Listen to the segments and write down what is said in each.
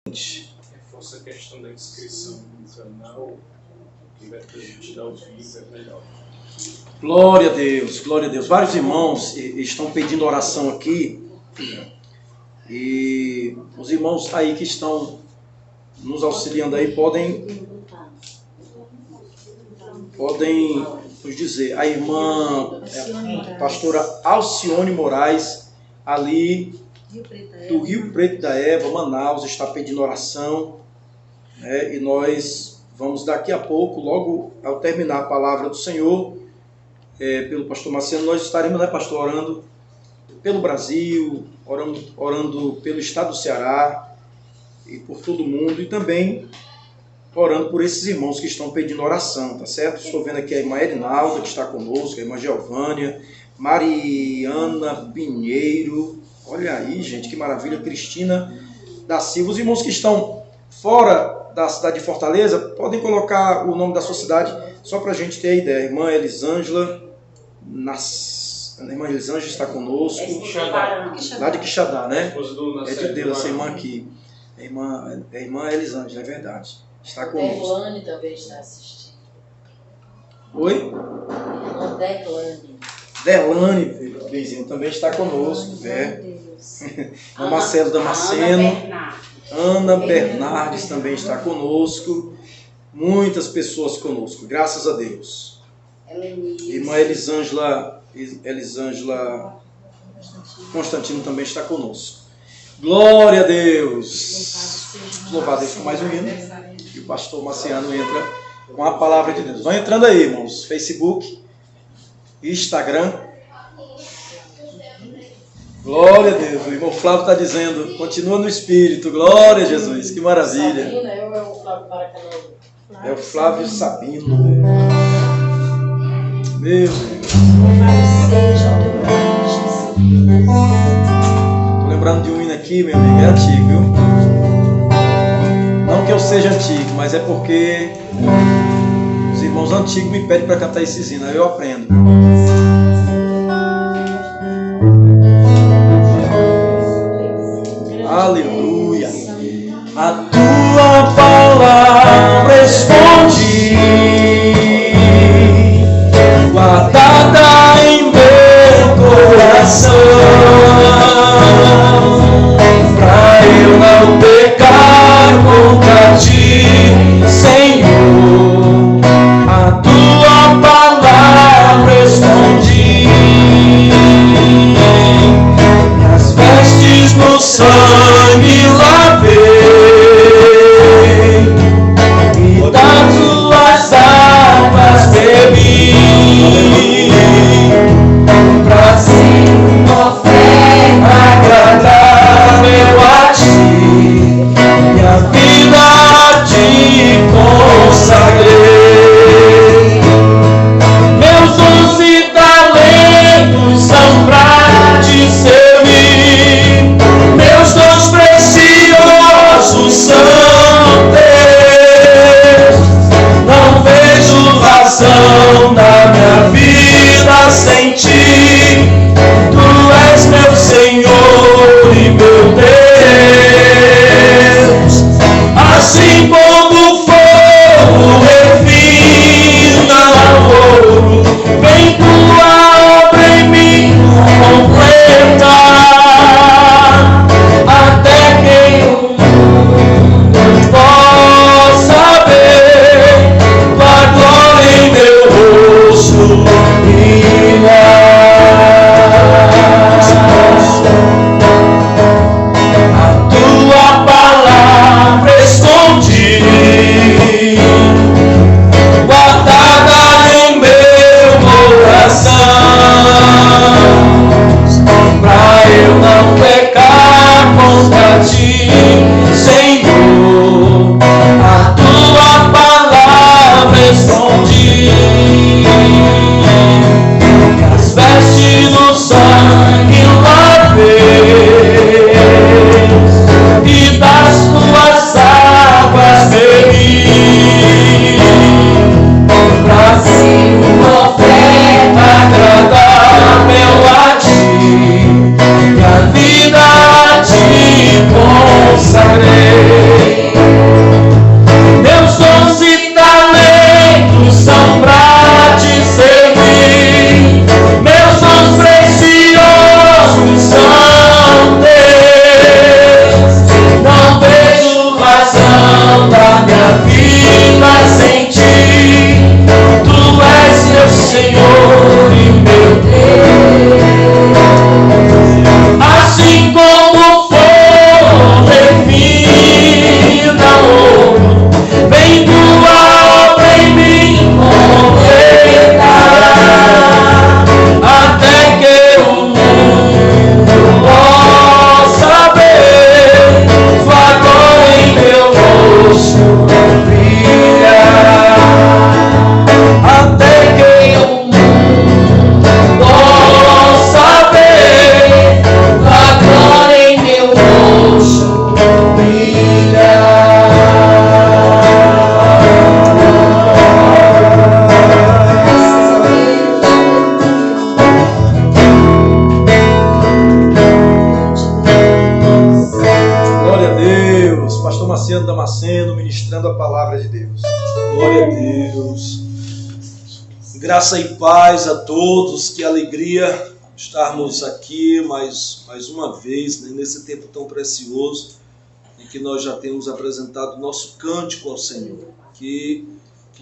Reforça a questão da inscrição no canal, que vai transmitir ao vivo, é melhor. Glória a Deus, glória a Deus. Vários irmãos estão pedindo oração aqui. E os irmãos aí que estão nos auxiliando aí podem nos dizer. A irmã pastora Alcione Moraes, ali do Rio Preto da Eva, Manaus, está pedindo oração, né? E nós vamos daqui a pouco, logo ao terminar a palavra do Senhor, pelo pastor Marciano, nós estaremos, né, pastor, orando pelo Brasil, orando pelo estado do Ceará e por todo o mundo, e também orando por esses irmãos que estão pedindo oração, tá certo? Estou vendo aqui a irmã Erinalda, que está conosco, a irmã Geovânia, Mariana Pinheiro, olha aí, gente, que maravilha, Cristina da Silva. Os irmãos que estão fora da cidade de Fortaleza, podem colocar o nome da sua cidade, só para a gente ter a ideia. A irmã Elisângela, a irmã Elisângela está conosco, lá de Quixadá, né? É de Deus essa irmã aqui. A irmã Elisângela, é verdade. Está conosco. Declane também está assistindo. Oi? Irmã Declane. Delane, vizinho, também está conosco. O Marcelo Damasceno. Ana Bernardes também está conosco. Muitas pessoas conosco, graças a Deus. Irmã Elisângela Constantino também está conosco. Glória a Deus. Louvado a Deus com mais um hino. E o pastor Marciano entra com a palavra de Deus. Vão entrando aí, irmãos. Facebook, Instagram. Glória a Deus. O irmão Flávio está dizendo, continua no Espírito. Glória a Jesus. Que maravilha. É o Flávio Sabino. Meu Deus. Estou lembrando de um hino aqui, meu amigo. É antigo, viu? Não que eu seja antigo, mas é porque os irmãos antigos me pedem para cantar esses hinos. Aí eu aprendo. Aleluia. A tua palavra responde, guardada em meu coração, pra eu não pecar contra ti, Senhor. A tua palavra responde, as vestes no sangue lavei, e das tuas águas bebi, pra ser uma oferta agradável a ti. Deus. Pastor Marciano Damasceno ministrando a palavra de Deus. Glória a Deus. Graça e paz a todos. Que alegria estarmos aqui mais uma vez, né, nesse tempo tão precioso em que nós já temos apresentado nosso cântico ao Senhor. Que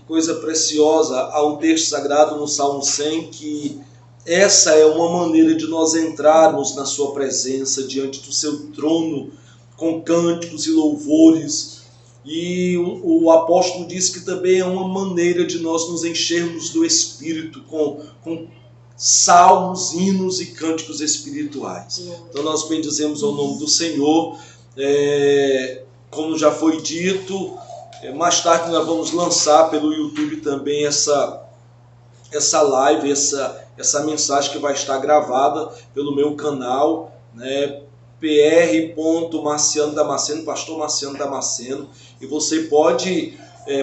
coisa preciosa. Há um texto sagrado no Salmo 100 que essa é uma maneira de nós entrarmos na sua presença, diante do seu trono, com cânticos e louvores. E o apóstolo diz que também é uma maneira de nós nos enchermos do Espírito, com salmos, hinos e cânticos espirituais. Então nós bendizemos ao nome do Senhor. Como já foi dito, mais tarde nós vamos lançar pelo YouTube também essa live, essa mensagem que vai estar gravada pelo meu canal, né, pr.Marciano Damasceno, pastor Marciano Damasceno, e você pode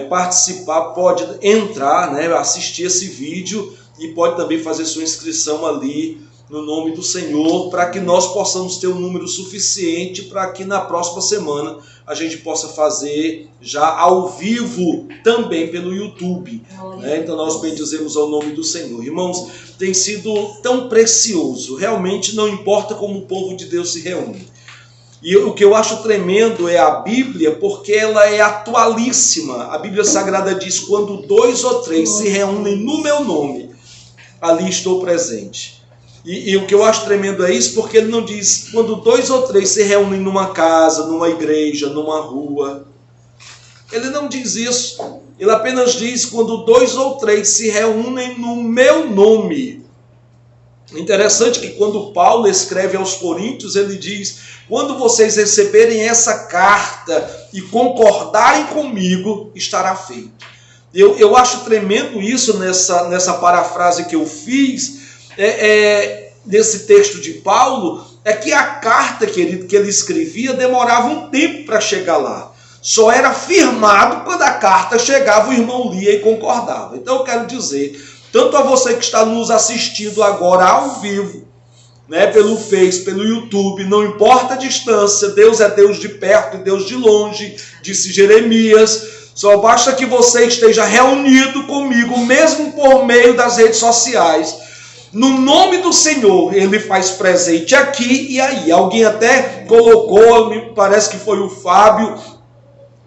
participar, pode entrar, né, assistir esse vídeo e pode também fazer sua inscrição ali no nome do Senhor, para que nós possamos ter um número suficiente para que na próxima semana a gente possa fazer já ao vivo também pelo YouTube. Né? Então nós bendizemos ao nome do Senhor. Irmãos, tem sido tão precioso. Realmente não importa como o povo de Deus se reúne. E o que eu acho tremendo é a Bíblia, porque ela é atualíssima. A Bíblia Sagrada diz: quando 2 ou 3 se reúnem no meu nome, ali estou presente. E o que eu acho tremendo é isso, porque ele não diz quando 2 ou 3 se reúnem numa casa, numa igreja, numa rua. Ele não diz isso. Ele apenas diz quando 2 ou 3 se reúnem no meu nome. Interessante que quando Paulo escreve aos Coríntios, ele diz: quando vocês receberem essa carta e concordarem comigo, estará feito. Eu acho tremendo isso nessa parafrase que eu fiz. Desse texto de Paulo, é que a carta, querido, que ele escrevia demorava um tempo para chegar lá. Só era firmado quando a carta chegava, o irmão lia e concordava. Então eu quero dizer, tanto a você que está nos assistindo agora ao vivo, né, pelo Face, pelo YouTube, não importa a distância, Deus é Deus de perto e Deus de longe, disse Jeremias. Só basta que você esteja reunido comigo, mesmo por meio das redes sociais. No nome do Senhor, ele faz presente aqui e aí. Alguém até colocou, me parece que foi o Fábio,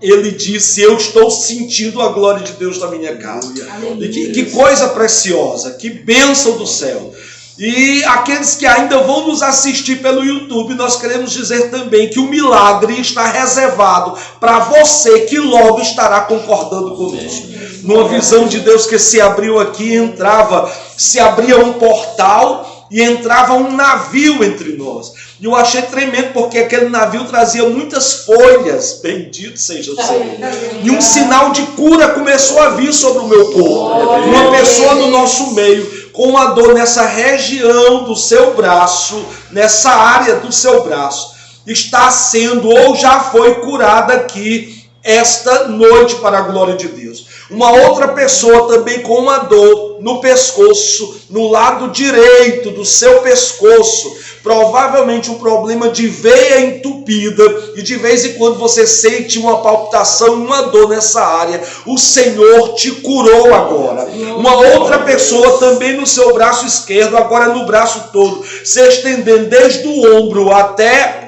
ele disse: eu estou sentindo a glória de Deus na minha casa. E que coisa preciosa, que bênção do céu. E aqueles que ainda vão nos assistir pelo YouTube, nós queremos dizer também que o milagre está reservado para você que logo estará concordando conosco. Numa visão de Deus que se abriu aqui, se abria um portal e entrava um navio entre nós. E eu achei tremendo, porque aquele navio trazia muitas folhas, bendito seja o Senhor. E um sinal de cura começou a vir sobre o meu corpo. Uma pessoa no nosso meio, com uma dor nessa região do seu braço, nessa área do seu braço, está sendo ou já foi curada aqui esta noite para a glória de Deus. Uma outra pessoa também com uma dor no pescoço, no lado direito do seu pescoço, provavelmente um problema de veia entupida, e de vez em quando você sente uma palpitação, uma dor nessa área. O Senhor te curou agora. Uma outra pessoa também no seu braço esquerdo, agora no braço todo, se estendendo desde o ombro até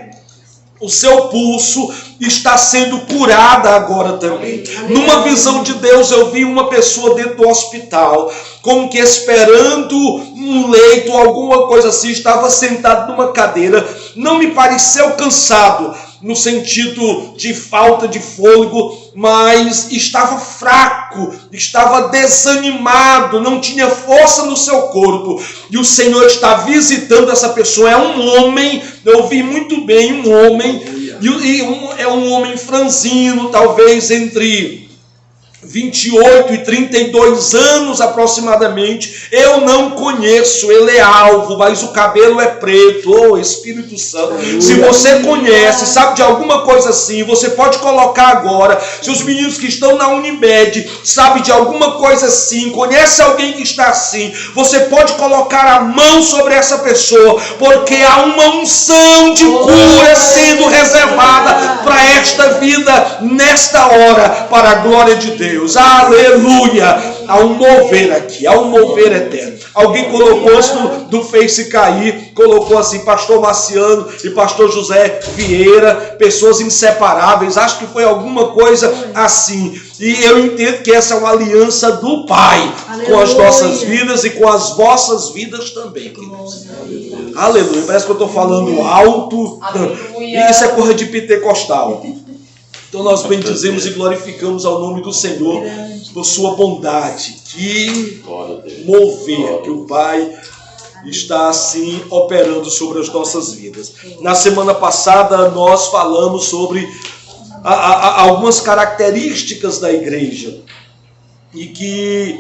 o seu pulso, está sendo curada agora também. Numa visão de Deus, eu vi uma pessoa dentro do hospital, como que esperando um leito, alguma coisa assim, estava sentado numa cadeira. Não me pareceu cansado, no sentido de falta de fôlego, mas estava fraco, estava desanimado, não tinha força no seu corpo. E o Senhor está visitando essa pessoa. É um homem, eu vi muito bem, um homem, é um homem franzino, talvez entre 28 e 32 anos aproximadamente. Eu não conheço, ele é alvo, mas o cabelo é preto. Oh, Espírito Santo. Se você conhece, sabe de alguma coisa assim, você pode colocar agora. Se os meninos que estão na Unimed sabem de alguma coisa assim, conhece alguém que está assim, você pode colocar a mão sobre essa pessoa, porque há uma unção de cura sendo reservada para esta vida nesta hora, para a glória de Deus. Aleluia! Há um mover aqui, há um mover eterno. Alguém colocou antes do Face cair, colocou assim, pastor Marciano e pastor José Vieira, pessoas inseparáveis. Acho que foi alguma coisa assim. E eu entendo que essa é uma aliança do Pai, aleluia, com as nossas vidas e com as vossas vidas também. Aleluia. Aleluia. Parece que eu estou falando alto. Aleluia. Isso é coisa de pentecostal. Então nós bendizemos e glorificamos ao nome do Senhor por sua bondade. Que mover que o Pai está assim operando sobre as nossas vidas. Na semana passada nós falamos sobre algumas características da igreja. E que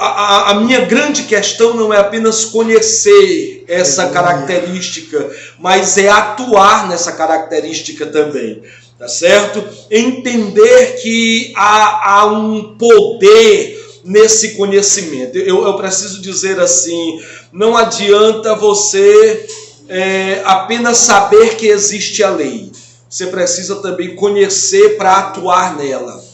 a minha grande questão não é apenas conhecer essa característica, mas é atuar nessa característica também, tá certo? Entender que há um poder nesse conhecimento. Eu preciso dizer assim, não adianta você apenas saber que existe a lei, você precisa também conhecer para atuar nela.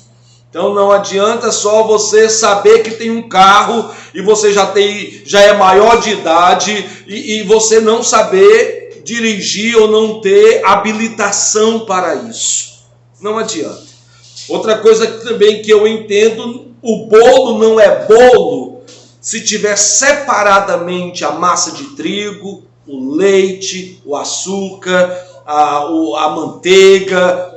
Então não adianta só você saber que tem um carro e você já é maior de idade e você não saber dirigir ou não ter habilitação para isso. Não adianta. Outra coisa também que eu entendo, o bolo não é bolo se tiver separadamente a massa de trigo, o leite, o açúcar, a manteiga,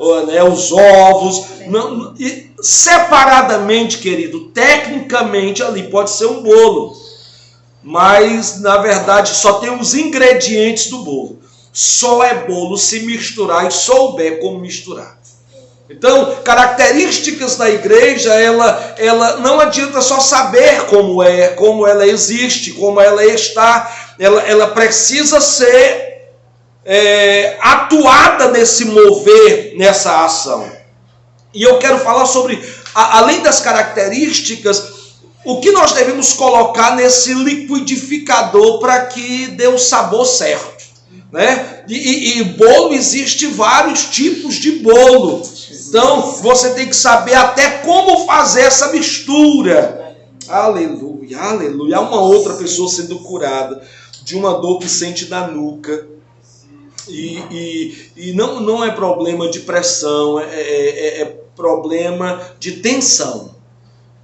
os ovos. Não, separadamente, querido, tecnicamente ali pode ser um bolo, mas na verdade só tem os ingredientes do bolo. Só é bolo se misturar e souber como misturar. Então, características da igreja, ela não adianta só saber como ela existe, como ela está, ela precisa ser atuada nesse mover, nessa ação. E eu quero falar sobre, além das características, o que nós devemos colocar nesse liquidificador para que dê o sabor certo, né? E bolo, existe vários tipos de bolo. Então, você tem que saber até como fazer essa mistura. Aleluia, aleluia. Há uma outra pessoa sendo curada de uma dor que sente na nuca. E não é problema de pressão, é problema de tensão.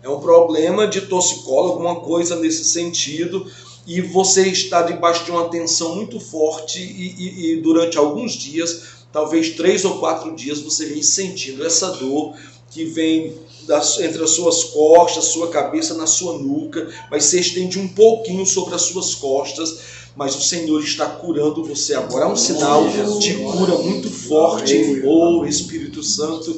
É um problema de torcicolo, alguma coisa nesse sentido. E você está debaixo de uma tensão muito forte e durante alguns dias, talvez 3 ou 4 dias, você vem sentindo essa dor que vem entre as suas costas, sua cabeça, na sua nuca, mas se estende um pouquinho sobre as suas costas. Mas o Senhor está curando você agora. Há um sinal de cura muito forte, oh Espírito Santo,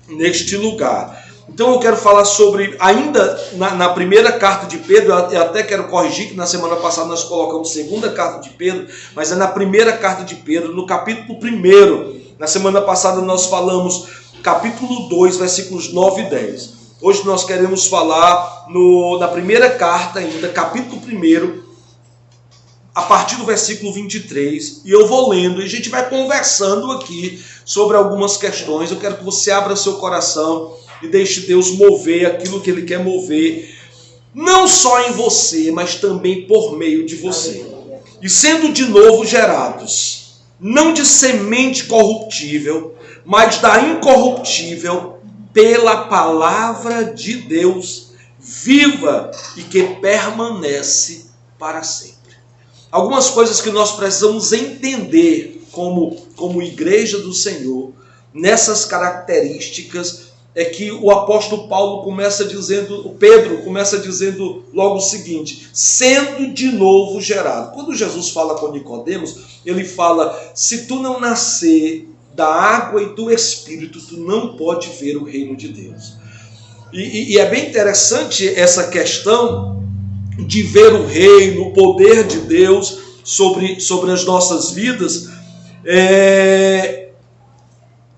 neste lugar. Então eu quero falar sobre, ainda na primeira carta de Pedro, eu até quero corrigir que na semana passada nós colocamos segunda carta de Pedro, mas é na primeira carta de Pedro, no capítulo 1. Na semana passada nós falamos capítulo 2, versículos 9 e 10. Hoje nós queremos falar na primeira carta ainda, capítulo 1, a partir do versículo 23, e eu vou lendo, e a gente vai conversando aqui sobre algumas questões. Eu quero que você abra seu coração e deixe Deus mover aquilo que Ele quer mover, não só em você, mas também por meio de você. E sendo de novo gerados, não de semente corruptível, mas da incorruptível, pela palavra de Deus, viva e que permanece para sempre. Algumas coisas que nós precisamos entender como igreja do Senhor, nessas características, é que o apóstolo Pedro começa dizendo logo o seguinte: sendo de novo gerado. Quando Jesus fala com Nicodemos, ele fala: se tu não nascer da água e do Espírito, tu não pode ver o reino de Deus. E é bem interessante essa questão de ver o reino, o poder de Deus sobre as nossas vidas,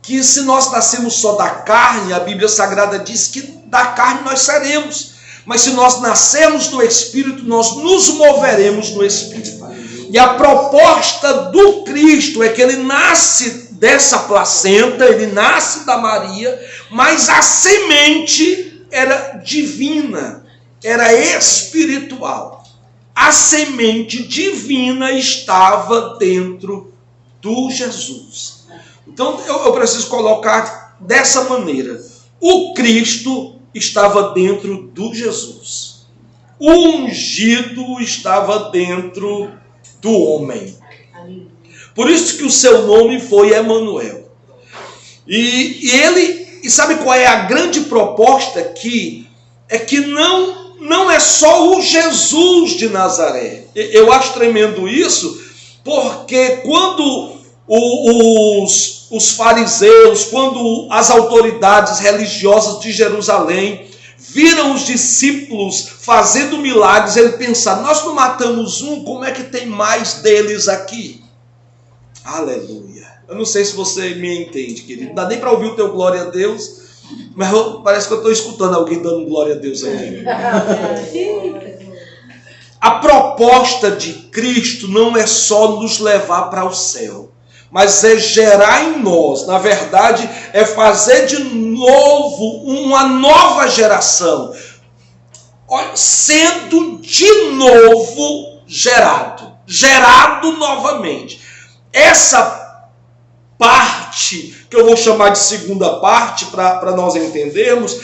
que se nós nascemos só da carne, a Bíblia Sagrada diz que da carne nós seremos, mas se nós nascermos do Espírito, nós nos moveremos no Espírito. E a proposta do Cristo é que ele nasce dessa placenta, ele nasce da Maria, mas a semente era divina, era espiritual. A semente divina estava dentro do Jesus. Então eu preciso colocar dessa maneira: o Cristo estava dentro do Jesus, o ungido estava dentro do homem. Por isso que o seu nome foi Emanuel. E sabe qual é a grande proposta aqui? É que não é só o Jesus de Nazaré. Eu acho tremendo isso, porque quando os fariseus, quando as autoridades religiosas de Jerusalém viram os discípulos fazendo milagres, eles pensaram: nós não matamos um, como é que tem mais deles aqui? Aleluia. Eu não sei se você me entende, querido. Não dá nem para ouvir o teu glória a Deus, mas parece que eu estou escutando alguém dando glória a Deus aqui. A proposta de Cristo não é só nos levar para o céu, mas é gerar em nós, na verdade, é fazer de novo uma nova geração, sendo de novo gerado novamente. Essa parte, que eu vou chamar de segunda parte, para nós entendermos,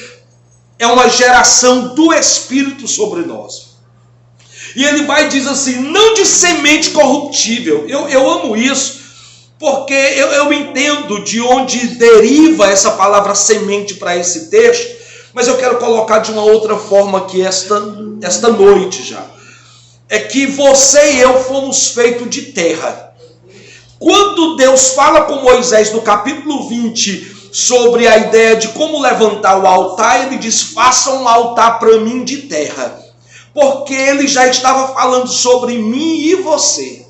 é uma geração do Espírito sobre nós. E ele vai e diz assim: não de semente corruptível. Eu amo isso, porque eu entendo de onde deriva essa palavra semente para esse texto, mas eu quero colocar de uma outra forma aqui esta noite já. É que você e eu fomos feitos de terra. Quando Deus fala com Moisés no capítulo 20 sobre a ideia de como levantar o altar, ele diz: faça um altar para mim de terra. Porque ele já estava falando sobre mim e você.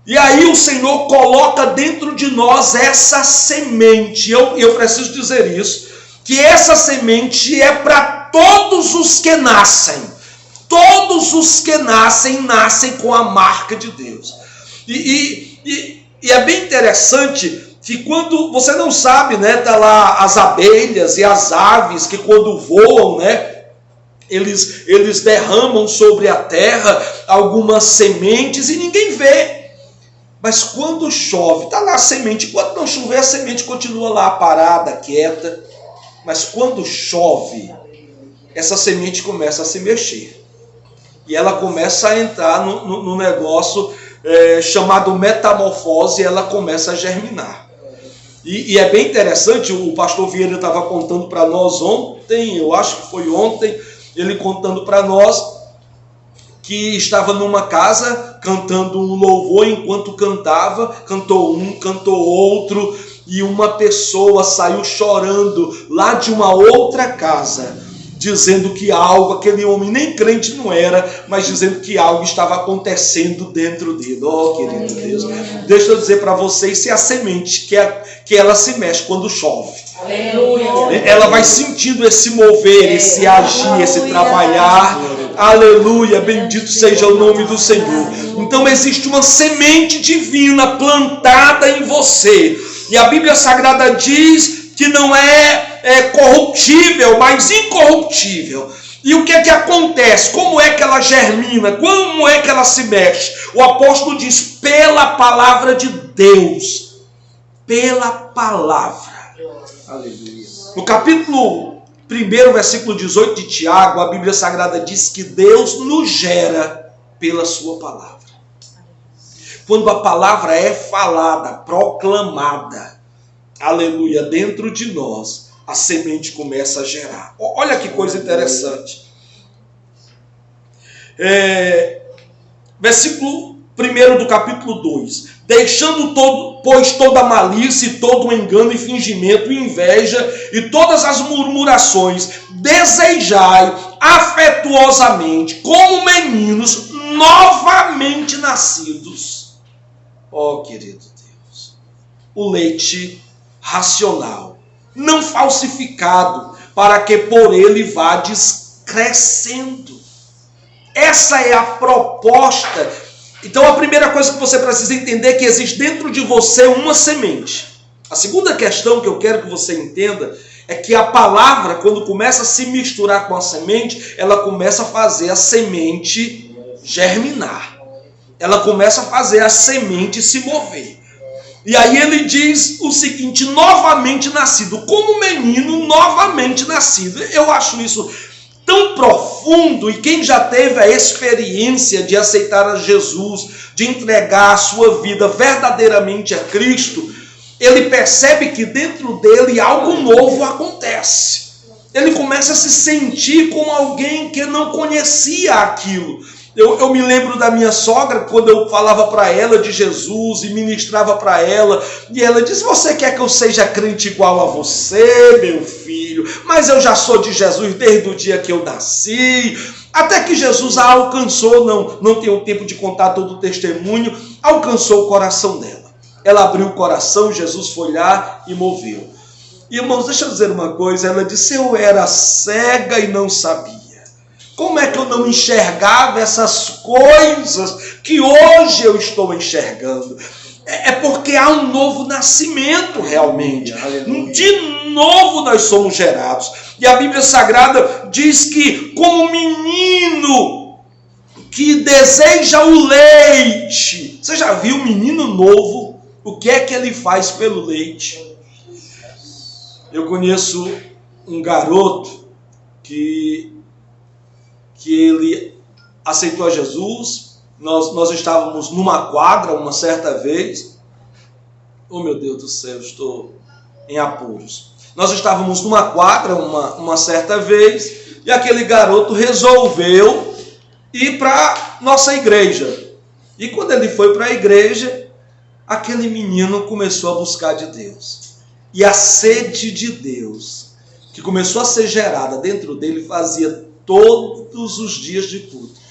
E aí o Senhor coloca dentro de nós essa semente. Eu preciso dizer isso, que essa semente é para todos os que nascem. Todos os que nascem com a marca de Deus. E é bem interessante que quando você não sabe, né, tá lá as abelhas e as aves que quando voam, né, eles derramam sobre a terra algumas sementes e ninguém vê. Mas quando chove, está lá a semente. Enquanto não chover, a semente continua lá parada, quieta. Mas quando chove, essa semente começa a se mexer. E ela começa a entrar no negócio chamado metamorfose, e ela começa a germinar. E é bem interessante, o pastor Vieira estava contando para nós ontem, eu acho que foi ontem, ele contando para nós que estava numa casa cantando um louvor, enquanto cantava, cantou um, cantou outro, e uma pessoa saiu chorando lá de uma outra casa, dizendo que algo, aquele homem nem crente não era, mas dizendo que algo estava acontecendo dentro dele. Oh, querido Deus, deixa eu dizer para vocês, se a semente, que ela se mexe quando chove. Aleluia. Ela vai sentindo esse mover, esse agir, esse trabalhar. Aleluia, bendito seja o nome do Senhor. Então existe uma semente divina plantada em você. E a Bíblia Sagrada diz que não é corruptível, mas incorruptível. E o que é que acontece? Como é que ela germina? Como é que ela se mexe? O apóstolo diz: pela palavra de Deus. Pela palavra. Aleluia. No capítulo 1, versículo 18 de Tiago, a Bíblia Sagrada diz que Deus nos gera pela sua palavra. Quando a palavra é falada, proclamada, aleluia, dentro de nós, a semente começa a gerar. Olha que coisa interessante. Versículo 1 do capítulo 2. deixando pois toda malícia e todo engano e fingimento e inveja e todas as murmurações, desejai afetuosamente, como meninos novamente nascidos. Ó, querido Deus, o leite racional, não falsificado, para que por ele vades crescendo. Essa é a proposta. Então a primeira coisa que você precisa entender é que existe dentro de você uma semente. A segunda questão que eu quero que você entenda é que a palavra, quando começa a se misturar com a semente, ela começa a fazer a semente germinar. Ela começa a fazer a semente se mover. E aí ele diz o seguinte: novamente nascido, como menino novamente nascido. Eu acho isso tão profundo, e quem já teve a experiência de aceitar a Jesus, de entregar a sua vida verdadeiramente a Cristo, ele percebe que dentro dele algo novo acontece. Ele começa a se sentir como alguém que não conhecia aquilo. Eu me lembro da minha sogra, quando eu falava para ela de Jesus e ministrava para ela, e ela disse: você quer que eu seja crente igual a você, meu filho? Mas eu já sou de Jesus desde o dia que eu nasci. Até que Jesus a alcançou, não tenho tempo de contar todo o testemunho, alcançou o coração dela. Ela abriu o coração, Jesus foi lá e moveu. E, irmãos, deixa eu dizer uma coisa, ela disse: eu era cega e não sabia. Como é que eu não enxergava essas coisas que hoje eu estou enxergando? É porque há um novo nascimento realmente. De novo nós somos gerados. E a Bíblia Sagrada diz que como menino que deseja o leite. Você já viu um menino novo? O que é que ele faz pelo leite? Eu conheço um garoto que ele aceitou a Jesus. Nós estávamos numa quadra uma certa vez. Oh, meu Deus do céu, estou em apuros. Nós estávamos numa quadra uma certa vez, e aquele garoto resolveu ir para nossa igreja. E quando ele foi para a igreja, aquele menino começou a buscar de Deus. E a sede de Deus, que começou a ser gerada dentro dele, fazia todos os dias de culto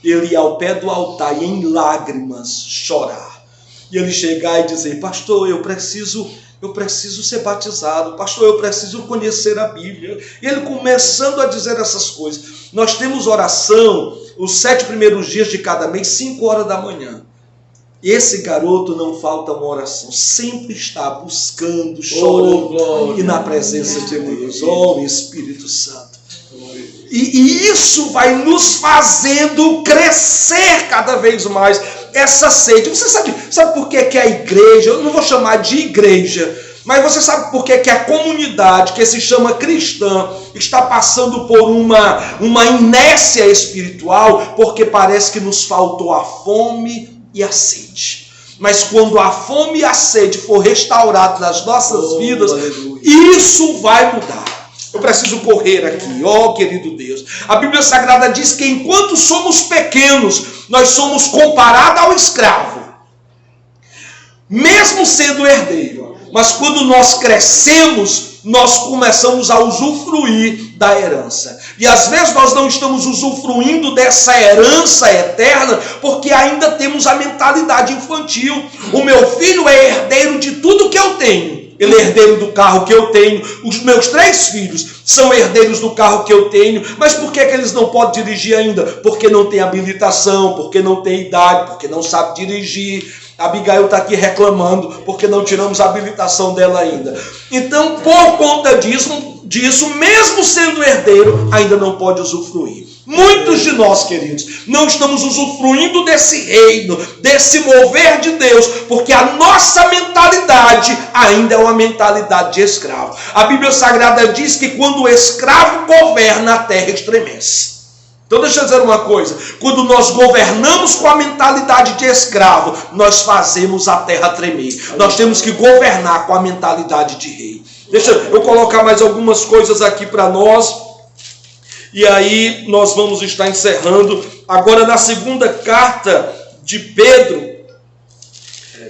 ele ia ao pé do altar e em lágrimas chorar. E ele chegar e dizer: pastor, eu preciso ser batizado. Pastor, eu preciso conhecer a Bíblia. E ele começando a dizer essas coisas. Nós temos oração os 7 primeiros dias de cada mês, 5 horas da manhã. Esse garoto não falta uma oração, sempre está buscando, chorando, e na presença de Deus. Oh, Espírito Santo. E isso vai nos fazendo crescer cada vez mais essa sede. Você sabe por que a igreja, eu não vou chamar de igreja, mas você sabe por que a comunidade, que se chama cristã, está passando por uma inércia espiritual? Porque parece que nos faltou a fome e a sede. Mas quando a fome e a sede for restaurada nas nossas vidas, aleluia, isso vai mudar. Eu preciso correr aqui, ó querido Deus. A Bíblia Sagrada diz que enquanto somos pequenos, nós somos comparados ao escravo, mesmo sendo herdeiro. Mas quando nós crescemos, nós começamos a usufruir da herança. E às vezes nós não estamos usufruindo dessa herança eterna porque ainda temos a mentalidade infantil. O meu filho é herdeiro de tudo que eu tenho. Ele é herdeiro do carro que eu tenho. Os meus 3 filhos são herdeiros do carro que eu tenho. Mas por que eles não podem dirigir ainda? Porque não tem habilitação, porque não tem idade, porque não sabe dirigir. A Abigail está aqui reclamando porque não tiramos a habilitação dela ainda. Então, por conta disso, mesmo sendo herdeiro, ainda não pode usufruir. Muitos de nós, queridos, não estamos usufruindo desse reino, desse mover de Deus, porque a nossa mentalidade ainda é uma mentalidade de escravo. A Bíblia Sagrada diz que quando o escravo governa, a terra estremece. Então deixa eu dizer uma coisa: quando nós governamos com a mentalidade de escravo, nós fazemos a terra tremer. Nós temos que governar com a mentalidade de rei. Deixa eu colocar mais algumas coisas aqui para nós. E aí nós vamos estar encerrando. Agora na segunda carta de Pedro,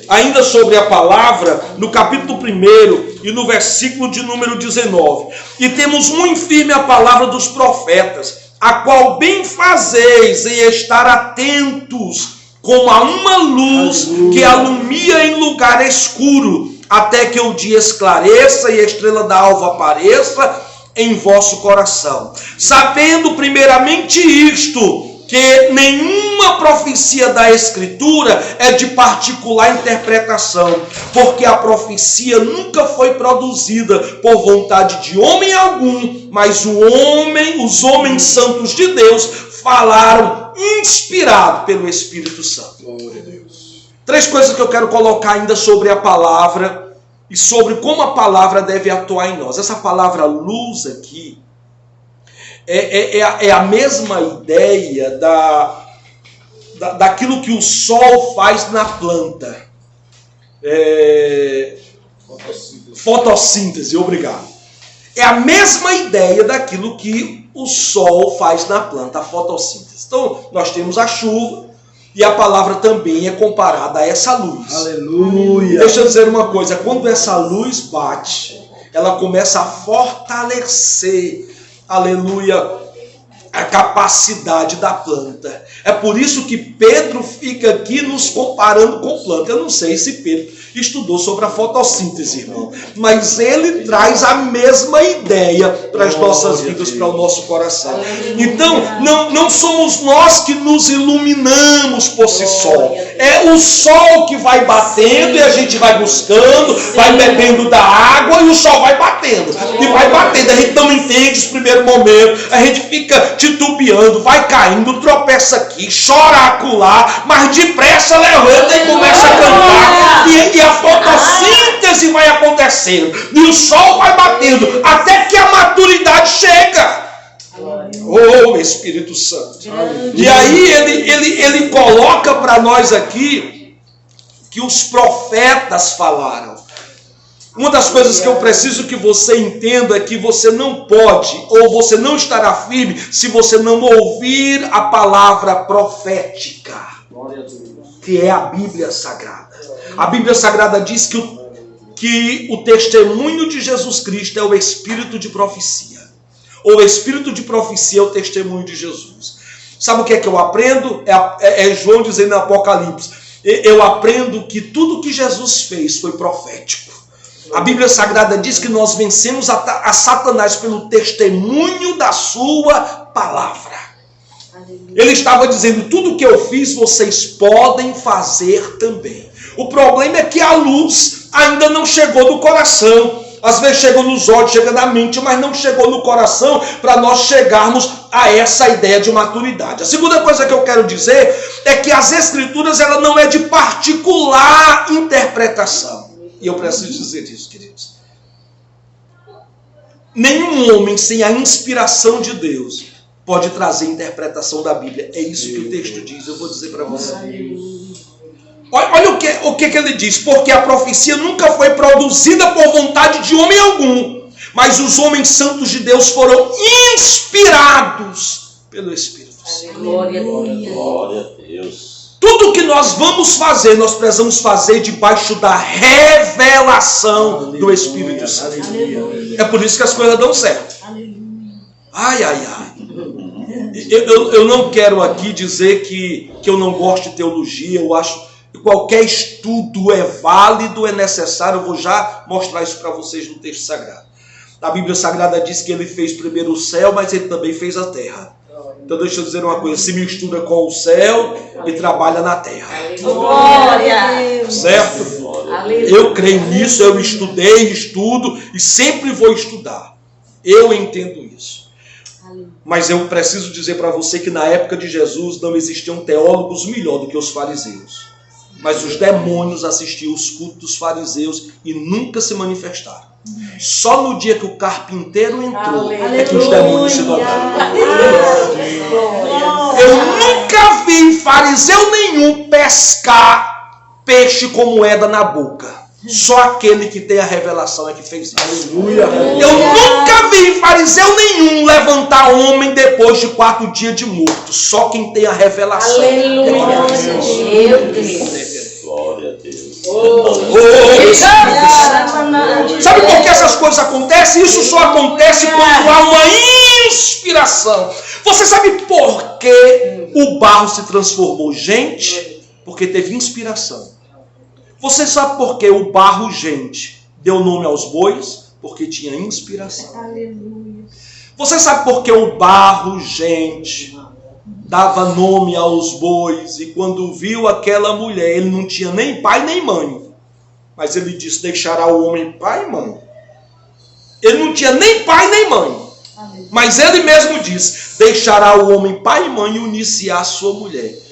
ainda sobre a palavra, no capítulo 1 e no versículo de número 19. E temos muito firme a palavra dos profetas, a qual bem fazeis em estar atentos, como a uma luz que alumia em lugar escuro, até que o dia esclareça e a estrela da alva apareça em vosso coração. Sabendo primeiramente isto, que nenhuma profecia da Escritura é de particular interpretação, porque a profecia nunca foi produzida por vontade de homem algum, mas os homens santos de Deus falaram inspirado pelo Espírito Santo. Glória a Deus. 3 coisas que eu quero colocar ainda sobre a palavra e sobre como a palavra deve atuar em nós. Essa palavra luz aqui é a mesma ideia daquilo que o sol faz na planta. Fotossíntese, obrigado. É a mesma ideia daquilo que o sol faz na planta, a fotossíntese. Então, nós temos a chuva e a palavra também é comparada a essa luz. Aleluia. Deixa eu dizer uma coisa, quando essa luz bate, ela começa a fortalecer, aleluia, a capacidade da planta. É por isso que Pedro fica aqui nos comparando com planta. Eu não sei se Pedro estudou sobre a fotossíntese, irmão, mas ele traz a mesma ideia para as nossas vidas, para o nosso coração. Então, não somos nós que nos iluminamos por si só. É o sol que vai batendo e a gente vai buscando, vai bebendo da água e o sol vai batendo. E vai batendo, a gente não entende os primeiros momentos, a gente fica titubeando, vai caindo, tropeça aqui, chora acolá, mas depressa levanta e começa a cantar. E a fotossíntese vai acontecendo. E o sol vai batendo até que a maturidade chega. Oh, Espírito Santo. E aí ele coloca para nós aqui que os profetas falaram. Uma das coisas que eu preciso que você entenda é que você não pode, ou você não estará firme, se você não ouvir a palavra profética, que é a Bíblia Sagrada. A Bíblia Sagrada diz que o testemunho de Jesus Cristo é o espírito de profecia. O espírito de profecia é o testemunho de Jesus. Sabe o que é que eu aprendo? É João dizendo no Apocalipse. Eu aprendo que tudo que Jesus fez foi profético. A Bíblia Sagrada diz que nós vencemos a Satanás pelo testemunho da sua palavra. Ele estava dizendo, tudo que eu fiz, vocês podem fazer também. O problema é que a luz ainda não chegou no coração. Às vezes chegou nos olhos, chega na mente, mas não chegou no coração para nós chegarmos a essa ideia de maturidade. A segunda coisa que eu quero dizer é que as Escrituras ela não é de particular interpretação. E eu preciso dizer isso, queridos. Nenhum homem sem a inspiração de Deus pode trazer interpretação da Bíblia. É isso que o texto diz. Eu vou dizer para você. Olha o que ele diz. Porque a profecia nunca foi produzida por vontade de homem algum. Mas os homens santos de Deus foram inspirados pelo Espírito Santo. Glória a Deus. Glória a Deus. Tudo que nós vamos fazer, nós precisamos fazer debaixo da revelação do Espírito Santo. É por isso que as coisas dão certo. Ai, ai, ai. Eu não quero aqui dizer que eu não gosto de teologia. Eu acho que qualquer estudo é válido, é necessário. Eu vou já mostrar isso para vocês no texto sagrado. A Bíblia Sagrada diz que ele fez primeiro o céu, mas ele também fez a terra. Então deixa eu dizer uma coisa, se mistura com o céu e trabalha na terra. Glória! Certo? Eu creio nisso, eu estudei, estudo e sempre vou estudar. Eu entendo isso. Mas eu preciso dizer para você que na época de Jesus não existiam teólogos melhor do que os fariseus. Mas os demônios assistiam os cultos dos fariseus e nunca se manifestaram. Só no dia que o carpinteiro entrou é que os demônios se dobraram. Eu nunca vi fariseu nenhum pescar peixe com moeda na boca. Só aquele que tem a revelação é que fez isso. Eu nunca vi fariseu nenhum levantar homem depois de 4 dias de morto. Só quem tem a revelação. Aleluia. Glória a Deus. Sabe por que essas coisas acontecem? Isso só acontece quando há uma inspiração. Você sabe por que o barro se transformou gente? Porque teve inspiração. Você sabe por que o barro gente deu nome aos bois? Porque tinha inspiração. Você sabe por que o barro gente dava nome aos bois? E quando viu aquela mulher, ele não tinha nem pai nem mãe. Mas ele disse, deixará o homem pai e mãe. Ele não tinha nem pai nem mãe. Mas ele mesmo disse, deixará o homem pai e mãe e unir-se à sua mulher.